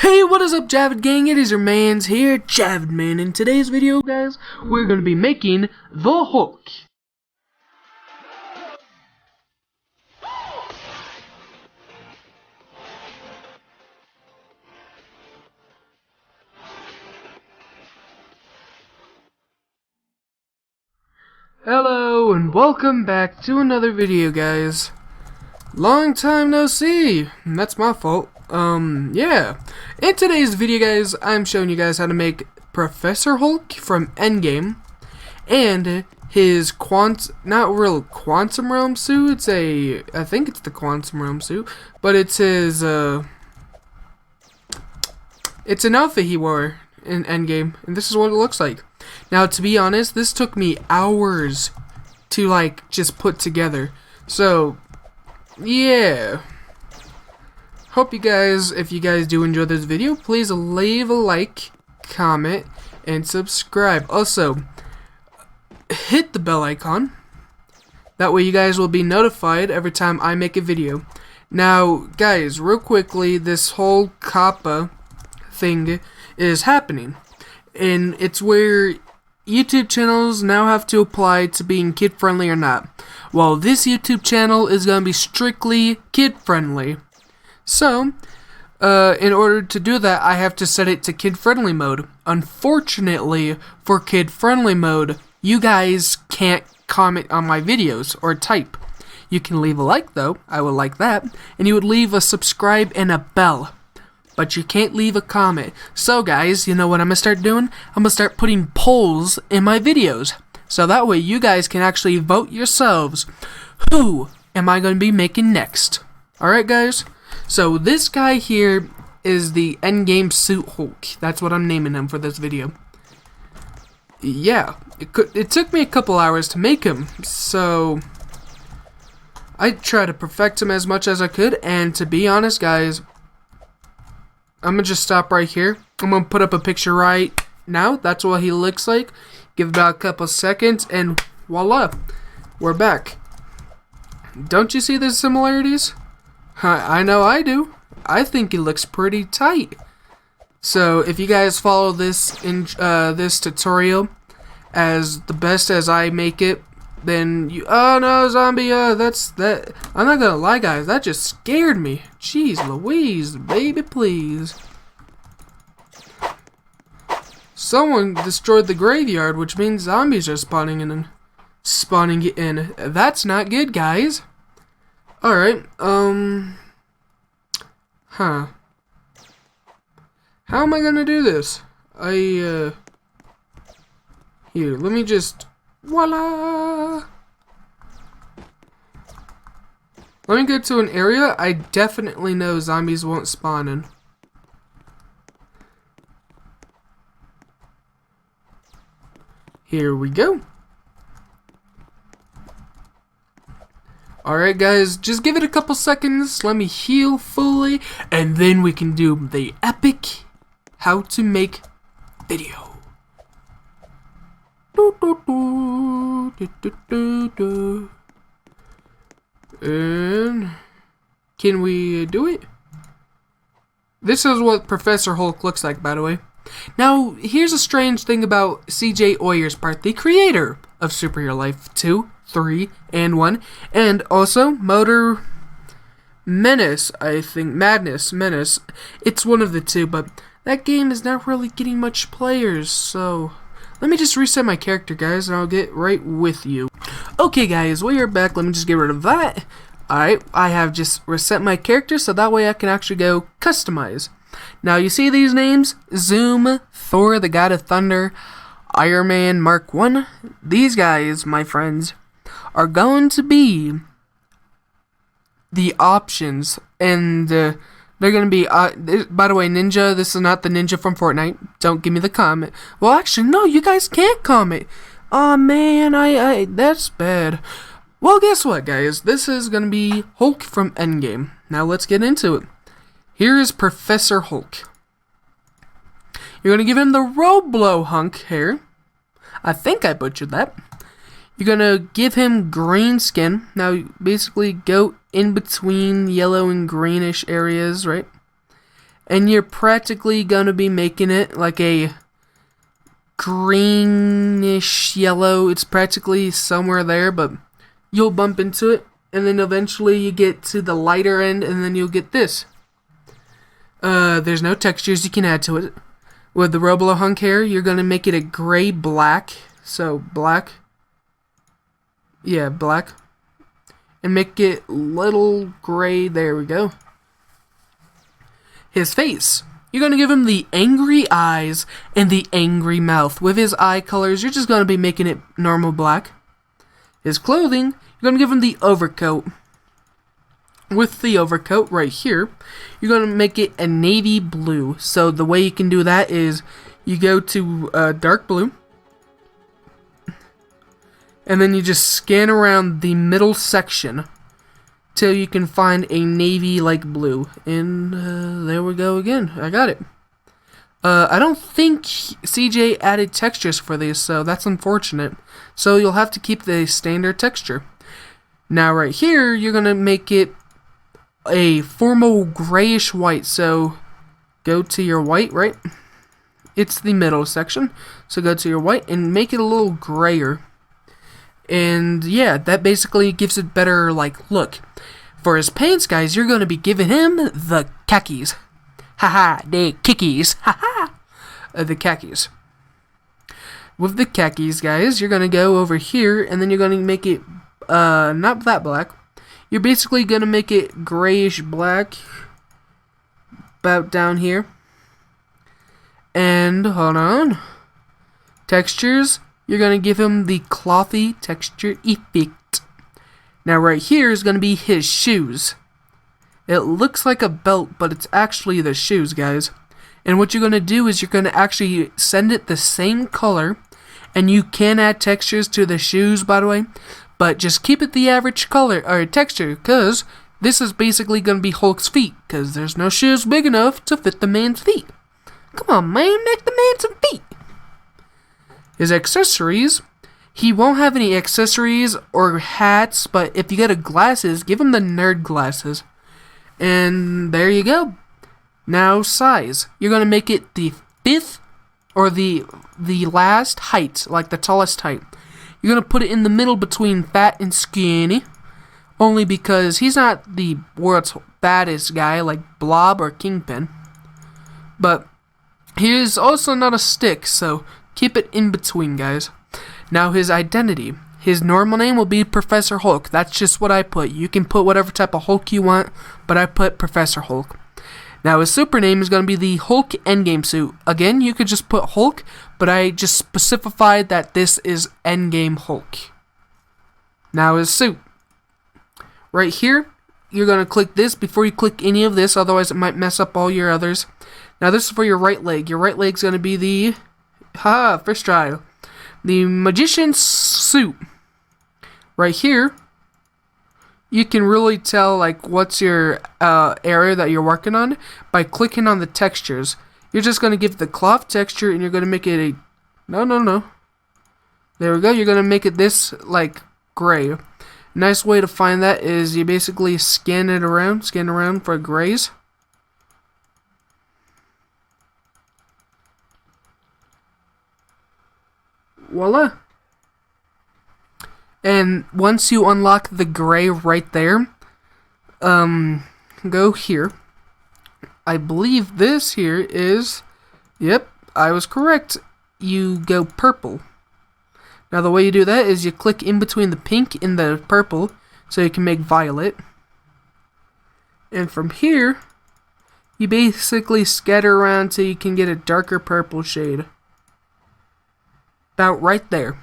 Hey, what is up, Javid gang? It is your mans here, Javedman. In today's video, guys, we're going to be making the Hulk. Hello, and welcome back to another video, guys. Long time no see. That's my fault. Yeah. In today's video, guys, I'm showing you guys how to make Professor Hulk from Endgame and his not real quantum realm suit. I think it's the quantum realm suit, but it's his it's an outfit he wore in Endgame, and this is what it looks like. Now, to be honest, this took me hours to just put together. So, yeah. Hope you guys, if you guys do enjoy this video, please leave a like, comment, and subscribe. Also, hit the bell icon. That way you guys will be notified every time I make a video. Now, guys, real quickly, this whole COPPA thing is happening. And it's where YouTube channels now have to apply to being kid-friendly or not. Well, this YouTube channel is going to be strictly kid-friendly. So, in order to do that, I have to set it to kid-friendly mode. Unfortunately, for kid-friendly mode, you guys can't comment on my videos or type. You can leave a like, though. I would like that. And you would leave a subscribe and a bell. But you can't leave a comment. So, guys, you know what I'm going to start doing? I'm going to start putting polls in my videos. So that way you guys can actually vote yourselves. Who am I going to be making next? Alright, guys? So this guy here is the Endgame Suit Hulk. That's what I'm naming him for this video. Yeah, it took me a couple hours to make him, so I tried to perfect him as much as I could, and to be honest, guys, I'm gonna just stop right here. I'm gonna put up a picture right now. That's what he looks like. Give it about a couple seconds, and voila, we're back. Don't you see the similarities? I know I do. I think it looks pretty tight. So if you guys follow this this tutorial as the best as I make it, then you oh no, zombie, that's that. I'm not gonna lie, guys, that just scared me. Jeez Louise, baby, please. Someone destroyed the graveyard, which means zombies are spawning in. That's not good, guys. Alright, How am I gonna do this? Here, let me just, voila! Let me go to an area I definitely know zombies won't spawn in. Here we go. Alright, guys, just give it a couple seconds, let me heal fully, and then we can do the epic how to make video. And can we do it? This is what Professor Hulk looks like, by the way. Now, here's a strange thing about CJ Oyer's part, the creator of SuperHeroLife 2, 3, and 1, and also Motor Menace, I think, Menace. It's one of the two, but that game is not really getting much players, so let me just reset my character, guys, and I'll get right with you. Okay, guys, we are back. Let me just get rid of that. Alright, I have just reset my character, so that way I can actually go customize. Now, you see these names? Zoom, Thor, the God of Thunder, Iron Man Mark 1. These guys, my friends, are going to be the options, and they're going to be, by the way, Ninja, this is not the Ninja from Fortnite. Don't give me the comment. Well, actually, no, you guys can't comment. Aw, man, that's bad. Well, guess what, guys? This is going to be Hulk from Endgame. Now, let's get into it. Here is Professor Hulk. You're going to give him the Roblo hunk hair. I think I butchered that. You're going to give him green skin. Now, basically, go in between yellow and greenish areas, right? And you're practically going to be making it like a greenish yellow. It's practically somewhere there, but you'll bump into it. And then eventually you get to the lighter end, and then you'll get this. There's no textures you can add to it. With the Roblo hunk hair, you're going to make it a gray-black. So, black. Yeah, black. And make it little gray. There we go. His face. You're going to give him the angry eyes and the angry mouth. With his eye colors, you're just going to be making it normal black. His clothing, you're going to give him the overcoat. With the overcoat right here, you're going to make it a navy blue. So the way you can do that is you go to dark blue. And then you just scan around the middle section till you can find a navy like blue. And there we go again. I got it. I don't think CJ added textures for these, so that's unfortunate. So you'll have to keep the standard texture. Now right here, you're going to make it a formal grayish white. So go to your white, right? It's the middle section. So go to your white and make it a little grayer. And yeah, that basically gives it better like look. For his pants, guys, you're going to be giving him the khakis. Haha, the kickies. Haha. The khakis. With the khakis, guys, you're going to go over here, and then you're going to make it not that black. You're basically going to make it grayish black about down here. And hold on. Textures, you're going to give him the clothy texture effect. Now right here is going to be his shoes. It looks like a belt, but it's actually the shoes, guys. And what you're going to do is you're going to actually send it the same color. And you can add textures to the shoes, by the way. But just keep it the average color or texture, because this is basically going to be Hulk's feet. Because there's no shoes big enough to fit the man's feet. Come on, man, make the man some feet. His accessories, he won't have any accessories or hats, but if you get glasses, give him the nerd glasses. And there you go. Now size. You're going to make it the fifth or the last height, like the tallest height. You're going to put it in the middle between fat and skinny. Only because he's not the world's fattest guy like Blob or Kingpin. But he is also not a stick, so keep it in between, guys. Now his identity. His normal name will be Professor Hulk. That's just what I put. You can put whatever type of Hulk you want, but I put Professor Hulk. Now his super name is going to be the Hulk Endgame suit. Again, you could just put Hulk, but I just specified that this is Endgame Hulk. Now his suit. Right here, you're going to click this before you click any of this, otherwise it might mess up all your others. Now this is for your right leg. Your right leg's going to be the... first try. The Magician's suit. Right here, you can really tell like what's your area that you're working on by clicking on the textures. You're just going to give the cloth texture and you're going to make it a... No. There we go. You're going to make it this like gray. Nice way to find that is you basically scan around for grays. Voila. And once you unlock the gray right there, go here. I believe this here is, yep, I was correct. You go purple. Now the way you do that is you click in between the pink and the purple so you can make violet. And from here, you basically scatter around till you can get a darker purple shade. About right there.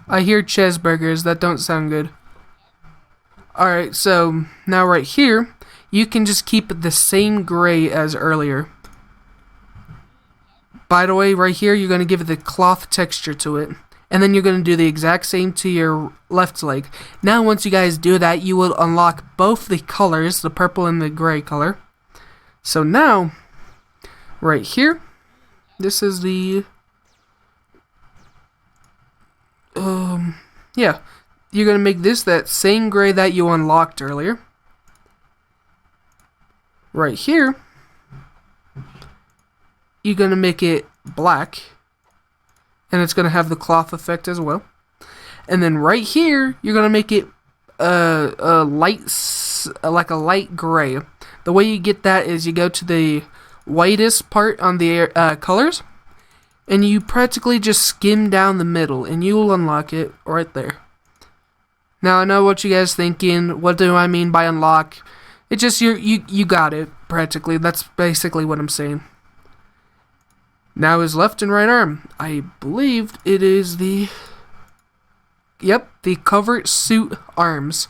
I hear cheeseburgers, that don't sound good. Alright, so now right here, you can just keep the same gray as earlier. By the way, right here, you're going to give it the cloth texture to it. And then you're going to do the exact same to your left leg. Now, once you guys do that, you will unlock both the colors, the purple and the gray color. So now, right here, this is the... yeah, you're going to make this that same gray that you unlocked earlier. right here, you're going to make it black. And it's going to have the cloth effect as well. And then right here, you're going to make it like a light gray. The way you get that is you go to the whitest part on the colors, and you practically just skim down the middle, and you will unlock it right there. Now I know what you guys thinking. What do I mean by unlock? It's just you got it practically. That's basically what I'm saying. Now his left and right arm. I believe it is the covert suit arms.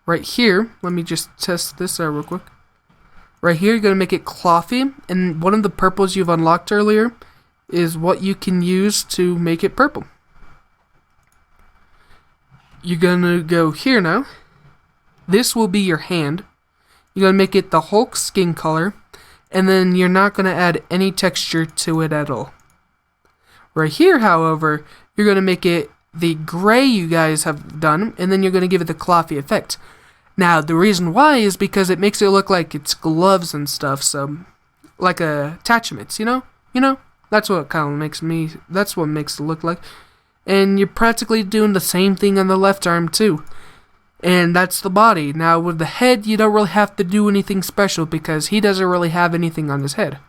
Right here, let me just test this out real quick. Right here, you're going to make it clothy, and one of the purples you've unlocked earlier is what you can use to make it purple. You're going to go here now. This will be your hand. You're going to make it the Hulk skin color, and then you're not going to add any texture to it at all. Right here, however, you're going to make it the gray you guys have done, and then you're going to give it the clothy effect. Now, the reason why is because it makes it look like it's gloves and stuff, so, like attachments, you know? That's what kind of that's what makes it look like. And you're practically doing the same thing on the left arm, too. And that's the body. Now, with the head, you don't really have to do anything special because he doesn't really have anything on his head.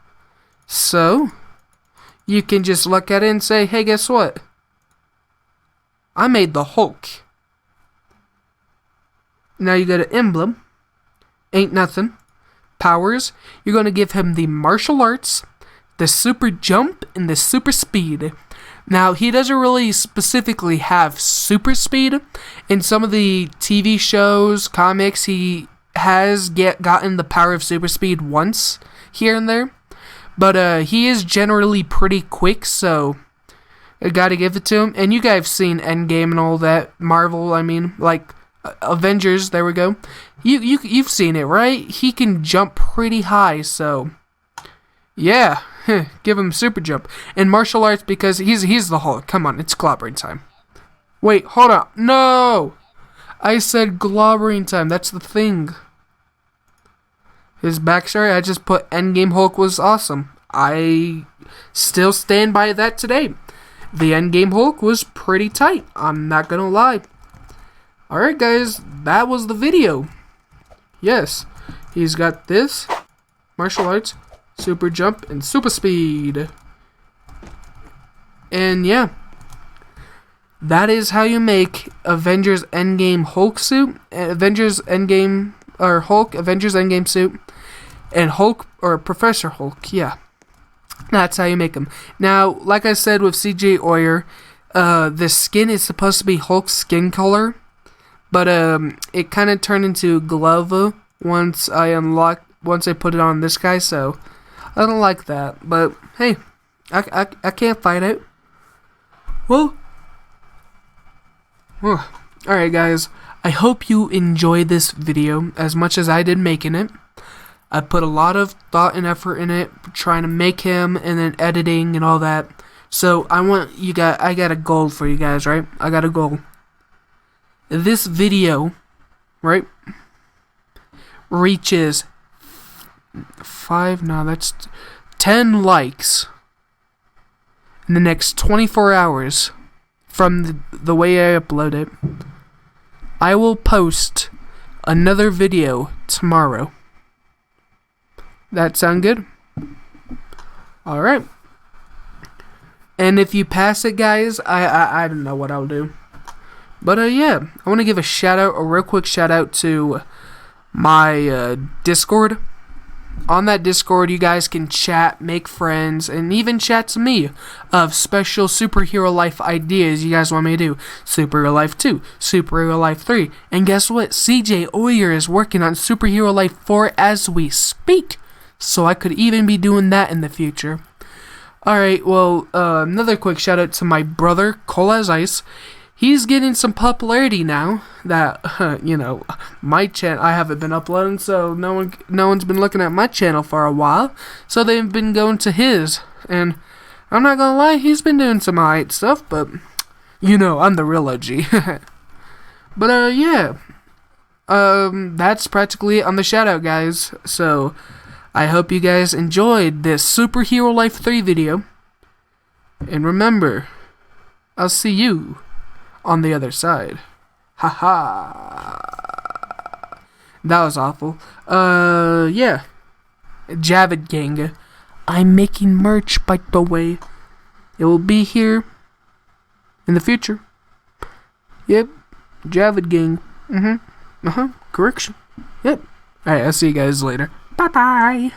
So, you can just look at it and say, hey, guess what? I made the Hulk. Now you got an emblem. Ain't nothing. Powers. You're going to give him the martial arts, the super jump, and the super speed. Now, he doesn't really specifically have super speed. In some of the TV shows, comics, he has gotten the power of super speed once here and there. But he is generally pretty quick, so I gotta give it to him. And you guys have seen Endgame and all that. Marvel, I mean, like Avengers, there we go. You've seen it, right? He can jump pretty high, so yeah, give him super jump. And martial arts because he's the Hulk. Come on, it's globbering time. Wait, hold on. No! I said globbering time. That's the thing. His backstory, I just put Endgame Hulk was awesome. I still stand by that today. The Endgame Hulk was pretty tight. I'm not gonna lie. Alright guys, that was the video. Yes, he's got this, martial arts, super jump, and super speed. And yeah, that is how you make Avengers Endgame Hulk suit, Avengers Endgame suit, and Hulk, or Professor Hulk, yeah. That's how you make them. Now, like I said with CJ Oyer, the skin is supposed to be Hulk's skin color, but it kind of turned into glove once I put it on this guy, so I don't like that. But hey, I can't fight it. Well, alright guys, I hope you enjoyed this video as much as I did making it. I put a lot of thought and effort in it, trying to make him, and then editing and all that. So I got a goal for you guys, right? I got a goal. This video, right, reaches 10 likes in the next 24 hours from the way I upload it. I will post another video tomorrow. That sound good? Alright. And if you pass it, guys, I don't know what I'll do. But yeah, I want to give a real quick shout out to my Discord. On that Discord, you guys can chat, make friends, and even chat to me of special Superhero Life ideas you guys want me to do. Superhero Life 2, Superhero Life 3, and guess what? CJ Oyer is working on Superhero Life 4 as we speak, so I could even be doing that in the future. Alright, well, another quick shout out to my brother, Cole as Ice. He's getting some popularity now that, my channel, I haven't been uploading, so no one's been looking at my channel for a while, so they've been going to his, and I'm not gonna lie, he's been doing some alright stuff, but, I'm the real OG. But, yeah, that's practically it on the shoutout, guys. So, I hope you guys enjoyed this Superhero Life 3 video. And remember, I'll see you on the other side. Haha. That was awful. Yeah. Javedman. I'm making merch, by the way. It will be here in the future. Yep. Javedman. Correction. Yep. Alright, I'll see you guys later. Bye-bye.